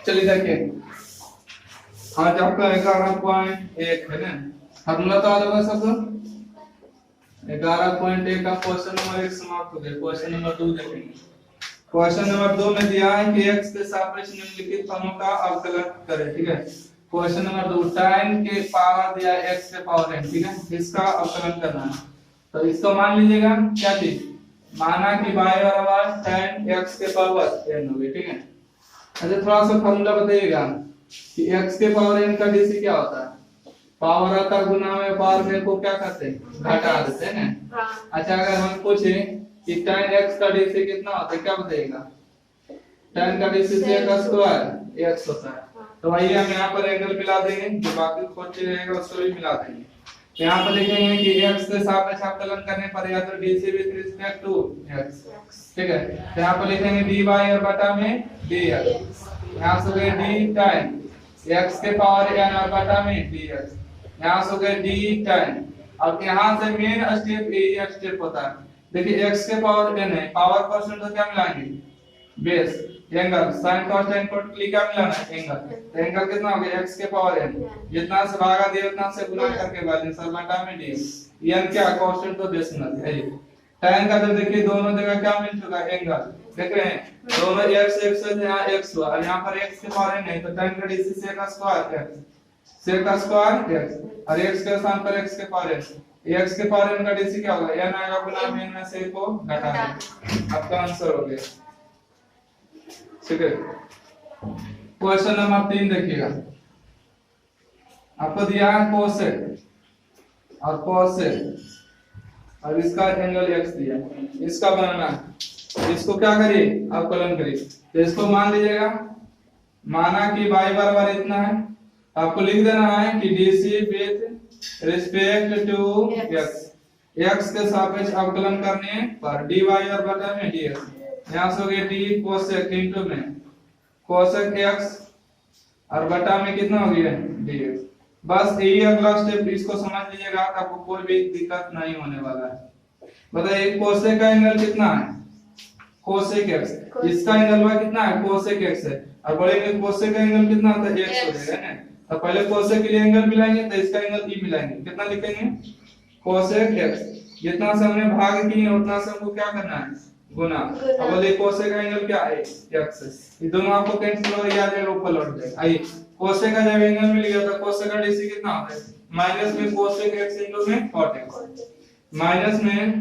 चलिए देखिए, आज आपका 11.1 है ना, फॉर्मूला तो आ जाएगा सबको। 11.1 का क्वेश्चन नंबर 1 समाप्त हो गया। क्वेश्चन नंबर 2 देखेंगे। क्वेश्चन नंबर 2 में दिया है कि x के सापेक्ष निम्नलिखित फलों का अवकलन करें। ठीक है, क्वेश्चन नंबर 2 tan के पावर दिया है x के पावर n। ठीक है, इसका अवकलन करना है। तो इसको मान लीजिएगा क्या चीज, माना कि y बराबर tan x के पावर n हो गई। ठीक है, अच्छा थोड़ा सा फॉर्मूला बताइएगा कि x के पावर n का डीसी क्या होता है। पावर का गुना में पावर में को क्या करते हैं, घटा देते हैं ना। अच्छा अगर हम पूछे कि tan x का डीसी कितना होता है, क्या बताइएगा। tan का डीसी से का स्क्वायर x होता है। तो वही हम यहाँ पर एंगल मिला देंगे, जो बाकी क्वेश्चन रहेगा उसको भी मिला देंगे। तो यहाँ पर लिखेंगे कि x के सापेक्ष अवकलन करने पर या तो dc with respect to x। ठीक है, तो यहाँ पर लिखेंगे dy और बटा में dx। यहाँ से गए d tan x के पावर n और बटा में dx। यहाँ से गए d tan। अब यहाँ से मेन स्टेप यही स्टेप होता है। देखिए x के पावर n है, पावर परसेंट तो क्या मिलाएंगे, base angle sin cos tan totally क्या मिलाना है, एंगल। तो एंगल कितना हो गया x के पावर n, जितना से भागा दिया उतना से गुणा करके बैलेंस और बटा में d। n क्या कांस्टेंट तो डेसिमल है। tan का तो देखिए दोनों जगह क्या मिल चुका है, एंगल। देख रहे हैं दोनों x x से यहाँ x हुआ और यहाँ पर x के पावर n है, तो tan का डीसी से का स्क्वायर x से का स्क्वायर x और x के स्थान पर x के पावर n। x के पावर n का डीसी क्या होगा, n आएगा गुना में n में से को घटा दें। आपका आंसर हो गया। ठीक है, क्वेश्चन नंबर 3 देखिएगा। आपको दिया है कोसेक और कोसेक और इसका एंगल x दिया है, इसका बनाना है। इसको क्या करिए, अवकलन करिए। तो इसको मान लीजिएगा, माना कि y बराबर इतना है, आपको लिख देना है कि dc with respect to x, x के सापेक्ष अवकलन करने पर dy और बटा में dx। यहाँ से हो गया d कोसेक इनटू में कोसेक x और बटा में कितना हो गया dx। बस यही अगला स्टेप, इसको समझ लीजिएगा, आपको कोई भी दिक्कत नहीं होने वाला है। बताइए कोसेक का एंगल कितना है, कोसेक x। इसका एंगल कितना है, कोसेक x है। और बड़े में कोसेक का एंगल कितना होता है, x हो जाएगा ना। तो पहले कोसेक के लिए एंगल मिलाएंगे, तो इसका एंगल e मिलाएंगे। कितना लिखेंगे, कोसेक x। जितना से हमने भाग किए उतना से हमको क्या करना है, गुना। अब बोले कोसेक का एंगल क्या है, x। ये दोनों आपको कैंसिल हो गया, जाएगा ऊपर लौट जाएगा। आइए कोसेक का जब एंगल मिल गया तो कोसेक का डीसी कितना होता है, माइनस में कोसेक x इनटू में cot x, माइनस में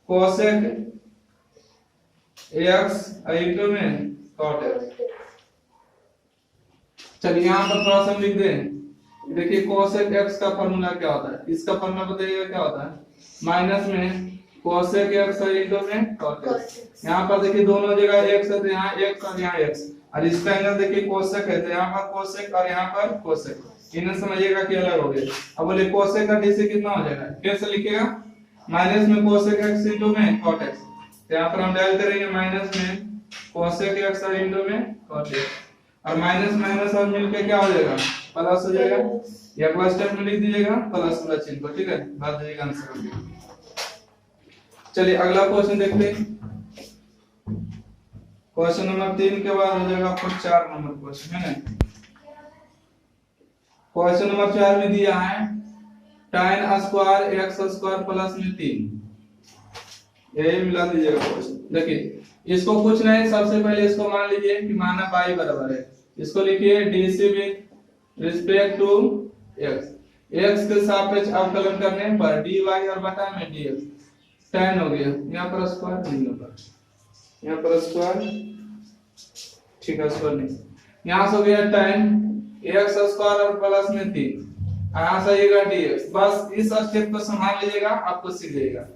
कोसेक x इनटू में cot x। चलिए यहाँ पर थोड़ा सा लिख दें। देखिए कोसेक x का फार्मूला क्या होता है, इसका फार्मूला बताइएगा क्या होता है, माइनस में कोसेक x इनटू में cot x। यहाँ पर देखिए दोनों जगह x है, तो यहाँ x और यहाँ x। और इसका एंगल देखिए कोसेक है, तो यहाँ पर कोसेक और यहाँ पर कोसेक। इन्हें समझिएगा कि अलग हो गए। अब बोले कोसेक का डीसी कितना हो जाएगा, कैसे लिखेगा, माइनस में कोसेक x इनटू में cot x। तो यहाँ पर हम डाल करेंगे माइनस में कोसेक x इनटू में cot x, और माइनस माइनस और मिलके क्या हो जाएगा, प्लस हो जाएगा। ये अगला स्टेप में लिख दीजिएगा प्लस वाला चिन्ह को। ठीक है, बात दीजिएगा आंसर हो। चलिए अगला क्वेश्चन देखते हैं। क्वेश्चन नंबर 3 के बाद हो जाएगा आपको 4 नंबर क्वेश्चन है ना। क्वेश्चन नंबर 4 में दिया है tan square x square plus में 3। यही मिला दीजिएगा क्वेश्चन। देखिए इसको कुछ नहीं, सबसे पहले इसको मान लीजिए कि माना y बराबर है, इसको लिखिए dc with respect to x, x के सापेक्ष अवकलन करने पर dy और बटा में dx। tan हो गया, यहाँ पर स्क्वायर नहीं होगा, यहाँ पर स्क्वायर, ठीक है स्क्वायर नहीं। यहाँ से हो गया tan x स्क्वायर और प्लस में 3, यहाँ से आएगा dx। बस इस स्टेप को संभाल लीजिएगा, आपको सीख जाएगा।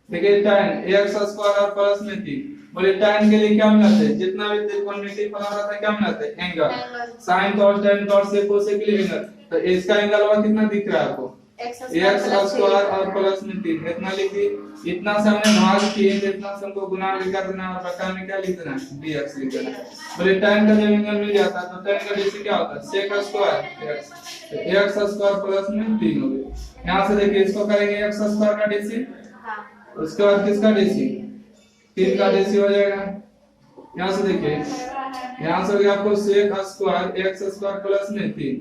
देखिए tan x स्क्वायर और प्लस में 3, बोले tan के लिए क्या मिलाते हैं, जितना भी त्रिकोणमितीय फलन रहता है क्या मिलाते हैं, angle. sin cos tan cos से कोसेक के लिए एंगल। तो इसका एंगल वाला कितना दिख रहा है आपको, x स्क्वायर और प्लस में 3। इतना लिख दी, इतना से हमने भाग किए, इतना से हमको गुना भी कर देना और बटा में क्या लिख देना, dx लिख देना। बोले tan का जब एंगल मिल जाता है तो tan का डीसी क्या होता है, sec स्क्वायर x। तो x स्क्वायर प्लस में 3 हो गया। यहां से देखिए इसको करेंगे x स्क्वायर का डीसी, उसके बाद किसका डीसी, 3 का डीसी हो जाएगा। यहाँ से देखिए, यहाँ से हो गया आपको sec square x square plus में 3।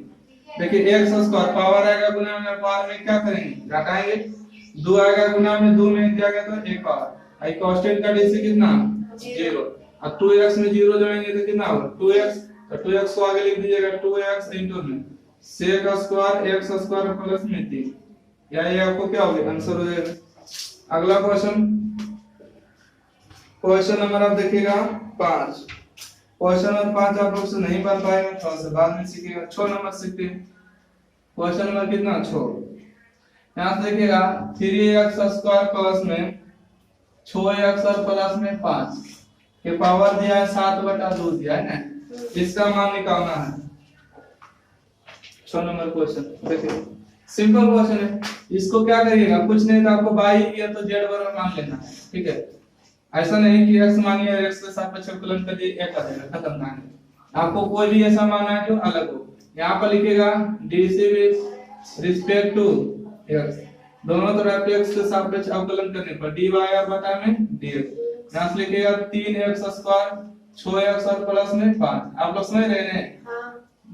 देखिए x स्क्वायर पावर आएगा गुना में, पावर में क्या करेंगे घटाएंगे, 2 आएगा गुना में, 2 में दिया गया तो 1 पावर, आई कांस्टेंट का DC कितना 0, और 2x में 0 जोड़ेंगे तो कितना होगा 2x, तो 2x को आगे लिख दीजिएगा 2x इनटू में sec square x square plus में 3, ये आपको क्या हो गया आंसर हो जाएगा। अगला क्वेश्चन नंबर आप देखिएगा 5। क्वेश्चन नंबर 5 आप लोग से नहीं बन पाएगा, थोड़ा सा बाद में सीखिएगा। 6 नंबर सीखते हैं। क्वेश्चन नंबर कितना 6, यहाँ से देखिएगा 3x स्क्वायर प्लस में 6x और प्लस में 5 के पावर दिया है 7/2 दिया है ना, इसका मान निकालना है। 6 नंबर क्वेश्चन देखिए, सिंपल क्वेश्चन है। इसको क्या करिएगा, कुछ नहीं तो आपको बाई किया तो z बराबर मान लेना है, ठीक है। ऐसा नहीं कि x मानिए x के सापेक्ष अवकलन कर दिए एक आ जाएगा, खत्म ना है। आपको कोई भी ऐसा माना है जो अलग हो, यहाँ पर लिखेगा dc with respect to x, दोनों तरफ x के सापेक्ष अवकलन करने पर dy और बटा में dx। यहाँ से लिखेगा 3x स्क्वायर 6x और प्लस में 5। आप लोग समझ रहे हैं?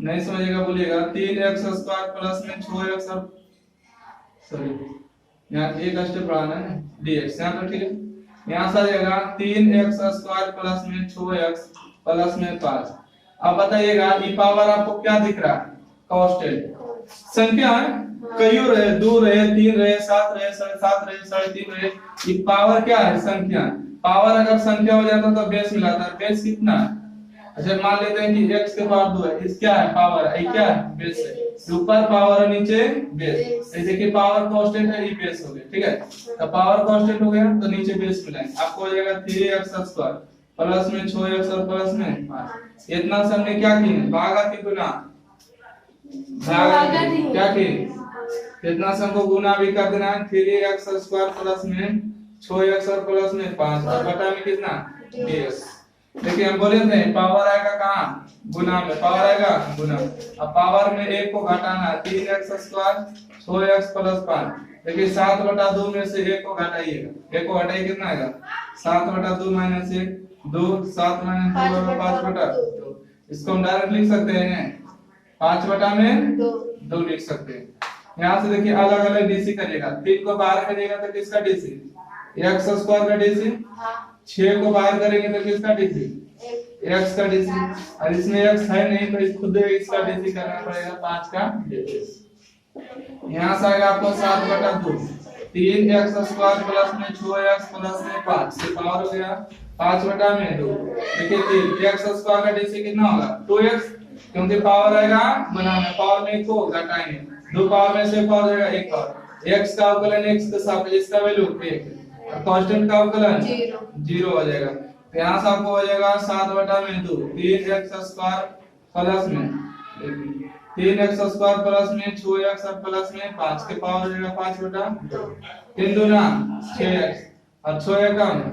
नहीं समझेगा बोलिएगा 3x स्क्वायर प्लस में 6x और सॉरी यहाँ एक स्टेप बढ़ाना है dx, यहाँ पर ठीक है। यहाँ से आ जाएगा 3x स्क्वायर प्लस में 6x प्लस में 5। अब बताइएगा ये पावर आपको क्या दिख रहा है, कांस्टेंट संख्या है, कई रहे, 2 रहे, 3 रहे, 7 रहे, 7.5 रहे, 3.5 रहे, ये पावर क्या है संख्या। पावर अगर संख्या हो जाता तो बेस मिलाता है, बेस कितना है, अच्छा मान लेते हैं कि x के पावर 2 है, इस क्या है पावर है, क्या है बेस है, ऊपर पावर है नीचे बेस, जैसे कि पावर कांस्टेंट है ये बेस हो गया, ठीक है। तो पावर कांस्टेंट हो गया तो नीचे बेस मिलाएंगे, आपको हो जाएगा 3x स्क्वायर प्लस में 6x और प्लस में 5। इतना से हमने क्या किया, भागा की गुना, भागा क्या किया, इतना से हमको गुना भी कर देना है 3x स्क्वायर प्लस में 6x और प्लस में 5 और बटा में कितना dx। देखिए हम बोले थे पावर आएगा कहाँ, गुना में, पावर आएगा गुना। अब पावर में 1 को घटाना है, 3x स्क्वायर 6x प्लस 5। देखिए 7/2 में से 1 को घटाइएगा, 1 को घटाइए कितना आएगा 7/2 माइनस 1 2, 7 माइनस 2 5/2। इसको हम डायरेक्ट लिख सकते हैं 5/2 लिख सकते हैं। यहाँ से देखिए अलग अलग डीसी करिएगा, 3 को बाहर करिएगा तो किसका डीसी, x स्क्वायर का डीसी, 6 को बाहर करेंगे तो किसका डीसी, x का डीसी, और इसमें x है नहीं तो इस खुद इसका डीसी करना पड़ेगा 5 का डीसी। यहाँ से आएगा आपको 7/2, 3x स्क्वायर प्लस में 6x प्लस में 5 से पावर हो गया 5/2। देखिए x स्क्वायर का डीसी कितना होगा 2x, क्योंकि पावर आएगा गुना में, पावर में 1 को घटाएंगे, 2 पावर में से पावर जाएगा 1 पावर, x का अवकलन x के सापेक्ष, इसका वैल्यू 1 और कांस्टेंट का अवकलन 0 हो जाएगा। तो यहाँ से आपको हो जाएगा 7/2 3x स्क्वायर प्लस में 3x स्क्वायर प्लस में 6x और प्लस में 5 के पावर हो जाएगा 5/2, 3 दूना 6x और 6 कम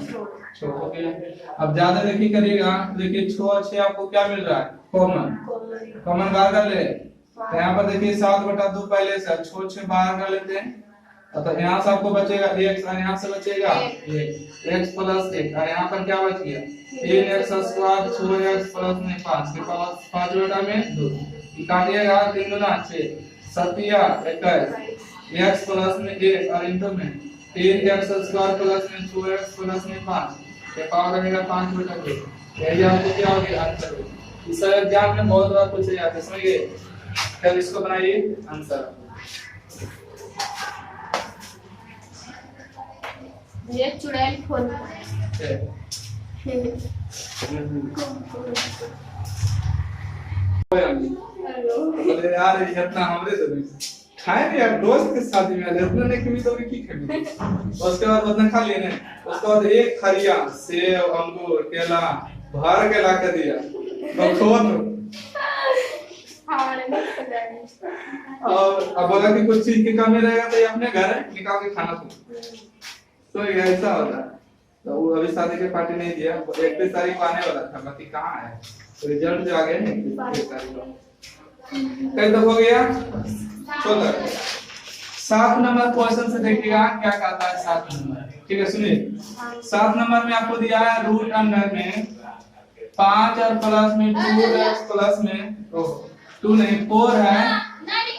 6 हो गया। अब ज्यादा देखिए करिएगा, देखिए 6 और 6 आपको क्या मिल रहा है कॉमन बाहर कर ले, तो यहाँ पर देखिए 7/2 पहले से 6 बाहर कर लेते हैं, तो यहाँ से आपको बचेगा x और यहाँ से बचेगा x प्लस 1 और यहाँ पर क्या बच गया 3x स्क्वायर 6x प्लस में 5 के पावर 5/2 काटिएगा 3 दूना 6 7 या 21 x प्लस में 1 और इनटू में 3x स्क्वायर प्लस में 6x प्लस में 5 के पावर रहेगा 5/2। यही आपको क्या हो गया आंसर। इस एग्जाम में बहुत बार पूछे जाते हैं, समझ गए। फिर इसको बनाइए आंसर। ये चुड़ैल फोन अरे यार इतना हमरे से खाए नहीं यार, दोस्त के शादी में इतना नहीं कमी तो की कमी। उसके बाद उतना खा लिए नहीं, उसके बाद एक खरिया सेब अंगूर केला भर के ला के दिया तो खोद और अब बोला कि कुछ चीज की कमी रहेगा तो ये अपने घर निकाल के खाना तो ये ऐसा होता है। तो वो अभी शादी के पार्टी नहीं दिया, 31 तारीख को आने वाला था, बाकी कहाँ है, तो रिजल्ट जो आ गया है 31 तारीख को। कई तो हो गया 14। 7 नंबर क्वेश्चन से देखिएगा क्या कहता है 7 नंबर, ठीक है सुनिए। 7 नंबर में आपको दिया है रूट अंडर में 5 और प्लस में 2x प्लस में 2 नहीं 4 है,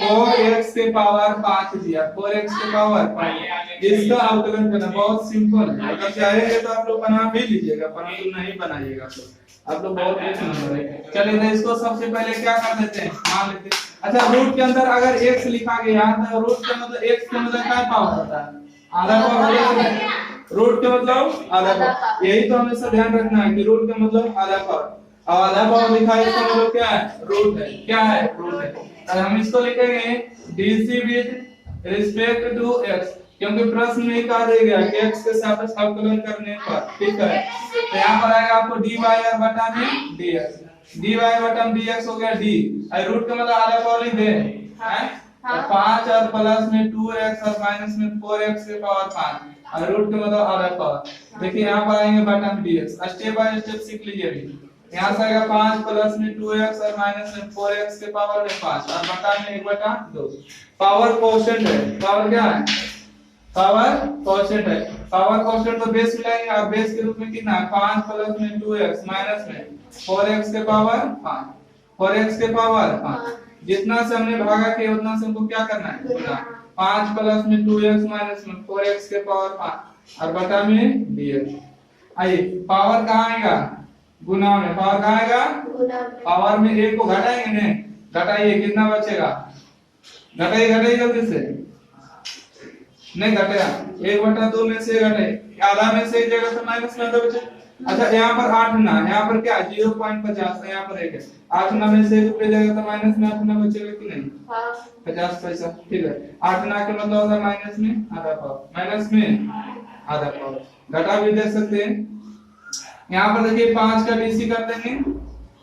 4x के पावर 5 दिया, 4x के पावर 5। इसका अवकलन करना बहुत सिंपल है, अगर चाहेंगे तो आप लोग बना भी लीजिएगा, परंतु नहीं बनाइएगा तो आप लोग बहुत बेस्ट नंबर है। चलिए तो इसको सबसे पहले क्या कर देते हैं, मान लेते हैं। अच्छा, रूट के अंदर अगर x लिखा गया तो रूट के मतलब x के मतलब क्या पावर होता है, आधा पावर। रूट के मतलब आधा पावर, यही तो हमेशा ध्यान रखना है कि रूट का मतलब आधा पावर, और आधा पावर लिखा है इसका मतलब क्या है, रूट है। क्या है, रूट है। और हम इसको लिखेंगे dc with respect to x, क्योंकि प्रश्न में कहा गया कि x के सापेक्ष अवकलन करने पर, ठीक है। तो यहाँ पर आएगा आपको dy और बटा में dx, dy बटा में dx हो गया d, और रूट का मतलब आधा पावर लिख दे हैं, तो 5 और प्लस में 2x और माइनस में 4x के पावर 5, और रूट का मतलब आधा पावर। देखिए यहाँ पर आएंगे बटा में dx, स्टेप बाय स्टेप सीख लीजिए अभी। यहाँ से आएगा 5 प्लस में 2x और माइनस में 4x के पावर में 5, और बटा में 1/2। पावर कोशेंट है, पावर क्या है, पावर कोशेंट है। पावर कोशेंट तो बेस मिलाएंगे, और बेस के रूप में कितना है, 5 प्लस में 2x माइनस में 4x के पावर 5, 4x के पावर 5। जितना से हमने भागा किया उतना से हमको क्या करना है, गुना। 5 प्लस में 2x माइनस में 4x के पावर 5, और बटा में dx। आइए पावर कहाँ आएगा, गुना में। पावर कहाँ आएगा, पावर में 1 को घटाएंगे, नहीं घटाइए, कितना बचेगा, घटाइए घटाइए जल्दी से, नहीं घटेगा, 1/2 में से घटे, आधा में से एक जगह से माइनस में आधा बचे। अच्छा यहाँ पर 8 ना, यहाँ पर क्या 0.50, यहाँ पर 1 है, 8 ना में से 1 रुपये जाएगा तो माइनस में 8 ना बचेगा कि नहीं, 50 पैसा, ठीक है। 8 ना के मतलब होगा माइनस में आधा पावर, माइनस में आधा पावर, घटा भी दे सकते हैं। यहाँ पर देखिए 5 का डीसी कर देंगे,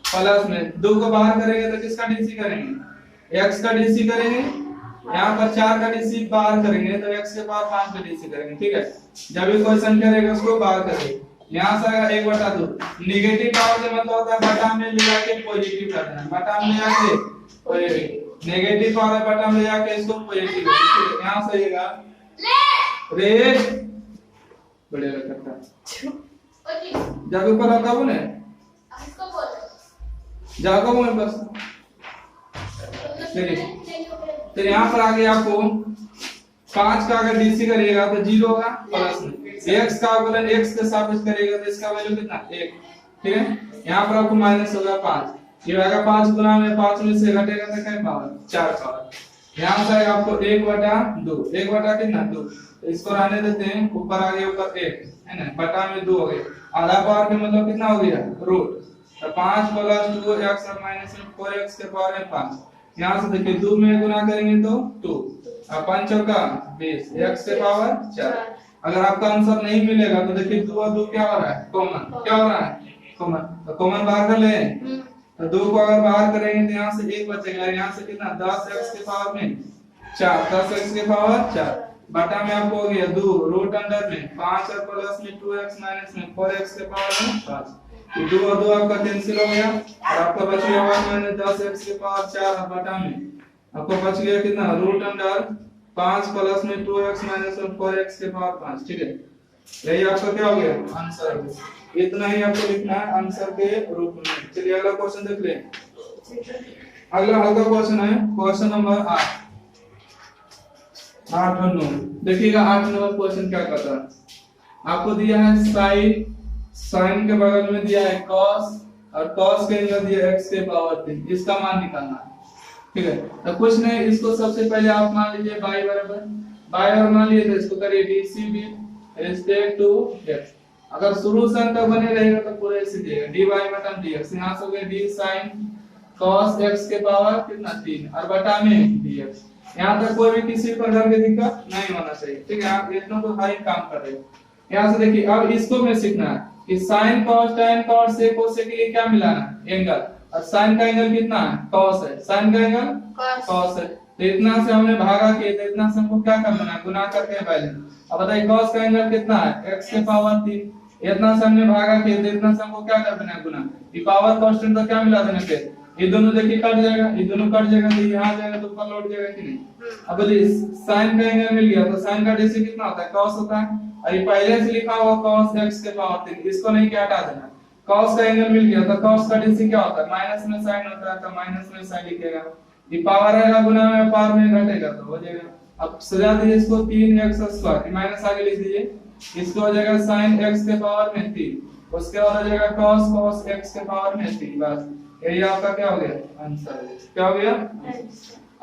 प्लस में 2 को बाहर करेंगे तो किसका डीसी करेंगे, x का डीसी करेंगे। यहाँ पर 4 का डीसी बाहर करेंगे तो x के पावर 5 का डीसी करेंगे, ठीक है। जब भी कोई संख्या रहेगा उसको बाहर करेंगे। यहाँ से आएगा 1/2, नेगेटिव पावर का मतलब होता है बटा में ले जाके पॉजिटिव कर देना, बटा में जाके पॉजिटिव, नेगेटिव पावर बटा में जाके इसको पॉजिटिव कर देना। यहाँ से आएगा रे बढ़िया लगता है, जब ऊपर आता हूँ ना जाको बोल बस। चलिए तो यहाँ पर आगे आपको 5 का अगर डीसी करिएगा तो 0 होगा, प्लस में x का अवकलन x के सापेक्ष करिएगा तो इसका वैल्यू कितना 1, ठीक है। यहाँ पर आपको माइनस होगा 5, ये आएगा 5 गुना में 5 में से घटेगा तो क्या पावर 4 पावर। यहाँ से आएगा आपको 1/2, 1 बटा कितना 2, इसको रहने देते हैं, ऊपर आगे ऊपर 1 है ना, बटा में 2 हो गया, आधा पावर का मतलब कितना हो गया रूट, तो 5 प्लस 2x और माइनस 4x के पावर में 5। यहाँ से देखिए 2 में गुना करेंगे तो 2, और 5 चौका 20, x के पावर 4। अगर आपका आंसर नहीं मिलेगा तो देखिए 2 और 2 क्या हो रहा है, कॉमन, क्या हो रहा है कॉमन, तो कॉमन बाहर कर ले, तो 2 को अगर बाहर करेंगे तो यहाँ से 1 बचेगा, यहाँ से कितना 10x के पावर में 4, 10x के पावर 4, बटा में आपको हो गया 2 रूट अंडर में 5 और प्लस में 2x माइनस में 4x के पावर में 5। तो 2 और 2 आपका कैंसिल हो गया, और आपका बच गया 1 माइनस 10x के पावर 4, और बटा में आपको बच गया कितना रूट अंडर 5 प्लस में 2x माइनस 4x के पावर 5, ठीक है। यही आपका क्या हो गया आंसर, इतना ही आपको लिखना है आंसर के रूप में। चलिए अगला क्वेश्चन देख लें। अगला हल्का क्वेश्चन है क्वेश्चन नंबर 8 और 9। देखिएगा 8 नंबर क्वेश्चन क्या कहता है, आपको दिया है साइन के बगल में दिया है cos, और cos के अंदर दिया है x के पावर 3, इसका मान निकालना है, ठीक है। तो कुछ नहीं, इसको सबसे पहले आप मान लीजिए y बराबर और मान लिए तो इसको करिए dc with respect to x। अगर शुरू से अंत तक बने रहेगा तो पूरे ऐसे दिएगा dy बटा dx, यहाँ से हो गया d sin cos x के पावर कितना 3, और बटा में dx। यहाँ तक कोई भी किसी प्रकार की दिक्कत नहीं होना चाहिए, ठीक है। आप इतना तो हाई काम कर रहे हो। यहाँ से देखिए अब इसको में सीखना है कि sin cos tan cos से कोसेक ये क्या मिलाना है एंगल, और sin का एंगल कितना है cos है, sin का एंगल cos है, तो इतना से हमने भागा किया तो इतना से हमको क्या करना है गुना करके बैलेंस। अब बताइए cos का एंगल कितना है x के पावर 3, इतना से हमने भागा किया तो इतना से हमको क्या कर देना है गुना, ये पावर कांस्टेंट तो क्या मिला देना फिर, ये दोनों देखिए कट जाएगा, ये दोनों कट जाएगा तो यहाँ जाएगा तो ऊपर लौट जाएगा कि नहीं। अब देखिए sin का एंगल मिल गया तो sin का डीसी कितना होता है cos होता है, और ये पहले से लिखा हुआ cos x के पावर 3, इसको नहीं क्या हटा देना, cos का एंगल मिल गया तो cos का डीसी क्या होता है माइनस में sin होता है तो माइनस में sin लिखेगा। ये पावर आएगा गुना में पावर में घटेगा तो हो जाएगा। अब सजा दीजिए इसको 3x² माइनस आगे लिख दीजिए इसको हो जाएगा sin x के पावर में 3 उसके बाद हो जाएगा cos x के पावर में 3 बस यही आपका क्या हो गया आंसर क्या हो गया।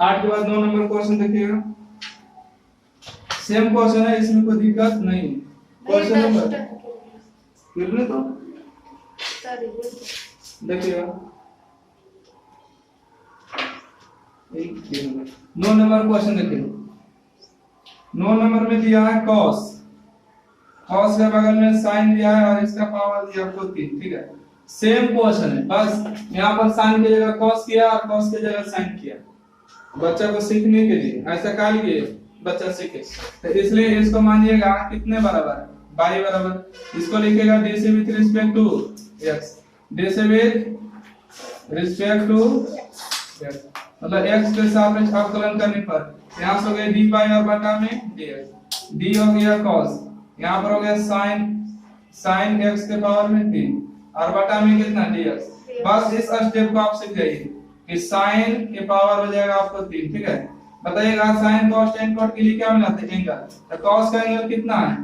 8 के बाद 9 नंबर क्वेश्चन देखिएगा सेम क्वेश्चन है इसमें कोई दिक्कत नहीं। क्वेश्चन नंबर कितने तो देखिएगा 9 नंबर क्वेश्चन देखिए 9 नंबर में दिया है cos के बगल में sin दिया है और इसका पावर दिया आपको 3 ठीक है सेम क्वेश्चन है बस यहाँ पर sin की जगह cos किया और cos की जगह sin किया बच्चा को सीखने के लिए ऐसा कर लिए बच्चा सीखे तो इसलिए इसको मानिएगा कितने बराबर है y बराबर इसको लिखेगा d से with respect to x d से विथ रिस्पेक्ट टू x मतलब x के सापेक्ष अवकलन करने पर यहाँ से हो गया dy और बटा में dx d हो गया cos यहाँ पर हो गया sin x के पावर में 3 और बटा में कितना dx बस इस स्टेप को आप सीख जाइए कि sin के पावर हो जाएगा आपको 3 ठीक है। बताइएगा sin cos tan cot के लिए क्या मिलाते हैं एंगल तो cos का एंगल कितना है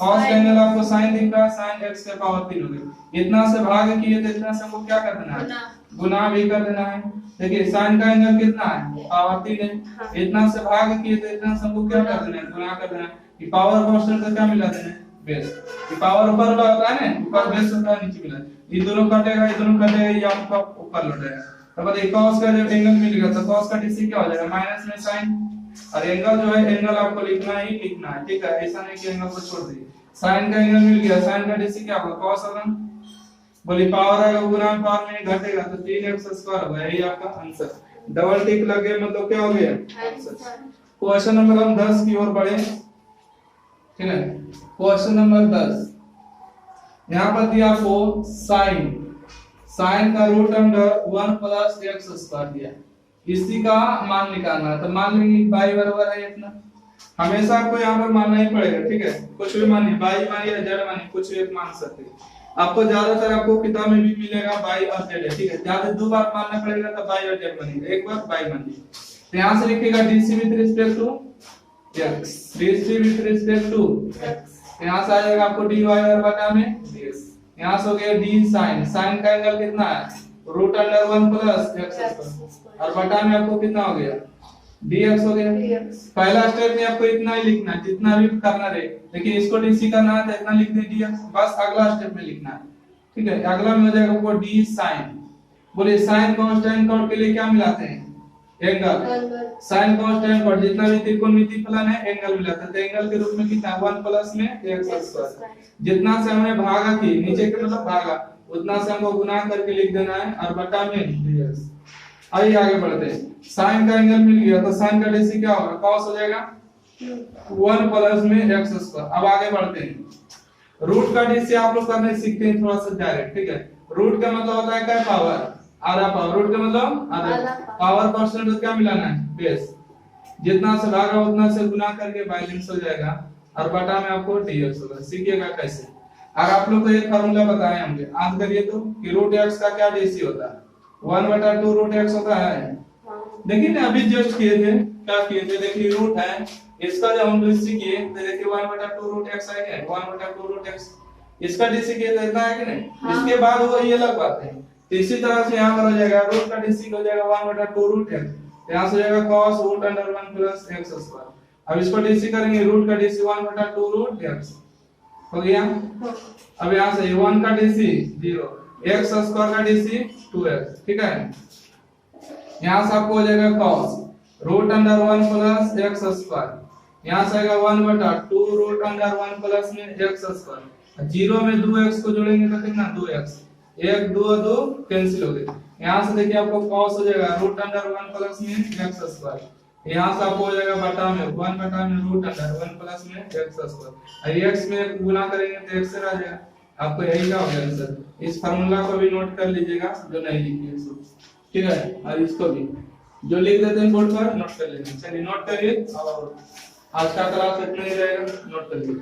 cos का एंगल आपको sin दिख रहा है sin x के पावर 3 हो गया इतना से भाग किए तो इतना से हमको क्या कर देना है गुना भी कर देना है। देखिए sin का एंगल कितना है पावर 3 है इतना से भाग किए तो इतना से हमको क्या कर देना है गुना कर देना है कि पावर कांस्टेंट का क्या मिला देना है बेस ये पावर ऊपर वाला होता है ना ऊपर बेस होता है नीचे मिला ये दोनों कटेगा ये आपका ऊपर लौटेगा तो बताइए cos का जब एंगल मिल गया तो cos का डीसी क्या हो जाएगा माइनस में sin और एंगल जो है एंगल आपको लिखना ही लिखना है ठीक है ऐसा नहीं कि एंगल को छोड़ दीजिए sin का एंगल मिल गया sin का डीसी क्या होगा cos होगा बोली पावर आएगा गुना में पावर में घटेगा तो 3x² होगा यही आपका आंसर डबल टिक लगे मतलब क्या हो गया क्वेश्चन नंबर हम 10 की ओर बढ़े ठीक है। क्वेश्चन नंबर 10 यहाँ पर दिया आपको sin का रूट अंडर 1 प्लस x² दिया इसी का मान निकालना है तो मान लेंगे y बराबर है इतना हमेशा आपको यहाँ पर मानना ही पड़ेगा ठीक है कुछ भी मानिए y मानिए z मानिए कुछ भी मान सकते हैं आपको ज्यादातर आपको किताब में भी मिलेगा y और z है ठीक है ज्यादा दो बार मानना पड़ेगा तो y और z मानिए एक बार y मानिए तो यहाँ से लिखिएगा dc with respect to x dc with respect to x यहाँ से आ जाएगा आपको dy और बटा में dx यहाँ से हो गया d sin का एंगल कितना है रूट अंडर 1 प्लस x² और बटा में आपको कितना हो गया dx हो गया पहला स्टेप में आपको इतना ही लिखना है जितना भी करना रहे देखिए इसको dc करना है तो इतना लिख दें dx बस अगला स्टेप में लिखना है ठीक है। अगला में हो जाएगा वो d sin बोलिए sin cos tan cot के लिए क्या मिलाते हैं angle sin cos tan cot जितना भी त्रिकोणमिति फलन है एंगल मिलाते हैं तो एंगल के रूप में कितना 1 प्लस में x² जितना से हमने भागा की नीचे के मतलब भागा उतना से हमको गुना करके लिख देना है और बटा में dx। आइए आगे बढ़ते हैं sin का एंगल मिल गया तो sin का डीसी क्या होगा cos हो जाएगा 1 प्लस में x²। अब आगे बढ़ते हैं रूट का डीसी आप लोग करने सीखते हैं थोड़ा सा डायरेक्ट ठीक है। रूट का मतलब होता है क्या पावर आधा पावर रूट का मतलब आधा पावर परसेंट तो क्या मिलाना है बेस जितना से भागा उतना से गुना करके बैलेंस हो जाएगा और बटा में आपको dx होगा। सीखिएगा कैसे अगर आप लोग को ये फार्मूला बताए होंगे याद करिए तो कि रूट x का क्या डीसी होता है 1/2 रूट x होता है देखिए ना अभी जस्ट किए थे क्या किए थे देखिए रूट है इसका जब हम डीसी किए तो देखिए 1/2 रूट x है क्या 1/2 रूट x इसका डीसी किए तो इतना है कि नहीं इसके बाद वो ये अलग बात है तो इसी तरह से यहाँ पर हो जाएगा रूट का डीसी हो जाएगा 1/2 रूट x यहाँ से हो जाएगा cos root under 1 plus x²। अब इसको डीसी करेंगे रूट का डीसी 1/2 रूट x हो गया। अब यहाँ से 1 का डीसी 0 x² का डीसी 2x ठीक है। यहाँ से आपको हो जाएगा cos root under 1 plus x²। यहाँ से आएगा 1/2 रूट अंडर 1 प्लस में x²। 0 में 2x को जोड़ेंगे तो कितना 2x 1 2 2 कैंसिल हो गए। यहाँ से देखिए आपको cos हो जाएगा रूट अंडर 1 प्लस में x²। यहाँ से आपको हो जाएगा बटा में 1 बटा में रूट अंडर 1 प्लस में x²। और x में गुना करेंगे तो x से आ जाएगा आपको यही का हो गया आंसर। इस फार्मूला को भी नोट कर लीजिएगा जो नहीं लिखे इसको ठीक है और इसको भी जो लिख देते हैं बोर्ड पर नोट कर लेना। चलिए नोट करिए और आज का क्लास इतना ही रहेगा नोट कर लीजिए।